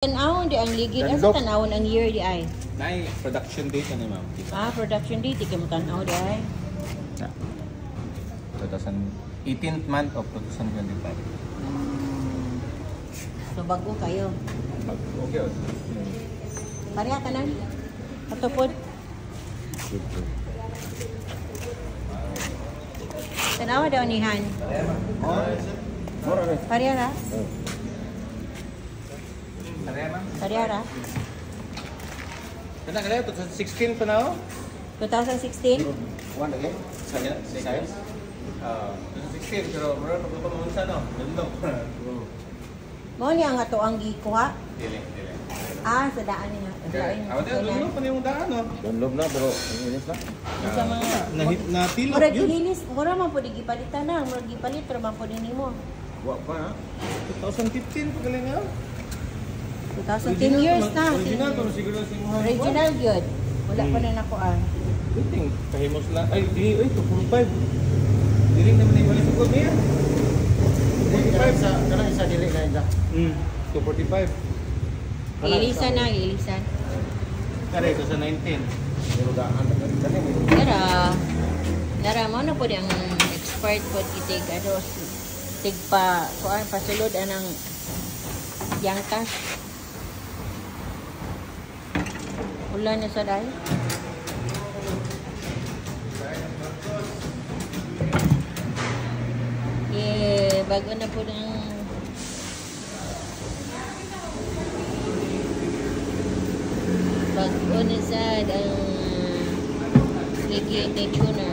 Tanawon di ang ligid. Asa tanawon ang year di ay? Nay, production date na ma'am. Production date. Ikaw mo tanaw di ay? 18th month of 2025. So bago kayo. Okay. Pareha ka na? Patupod? Tanawa daw ni Han. Pareha ka? Pareha ka? Kaya kaya 2016 pa na ako? 2016? One again? Saya guys? 2016 pero meron pa pamunsa no? Dundok. Mo ni ang ato ang gikuha? Dili. Sa daan niya. Ako din, dundok pa yung daan no? Dundok na pero ang inis na. Sa mga natilok murag gihilis, mura man pud gipalitan na, murag gipalit pero man pud nimo. Wa pa ha? 2015 pa galing ha? 2010 years na. Original pero siguro sa mga Original gyud. Wala pa na nakuan. Kuting kahimos lang. Ay, di, 2.5. Dili naman yung balik ko niya. 2.5 sa kana isa dili na ida. 2.45. Ilisan na, ilisan. Kare ito sa 19. Pero daan Nara mo na po ang expert po itig tigpa kuan pasulod anang yangkas. Ulan na sa day. Bago na po ng bago na sa ang ligid na tuner.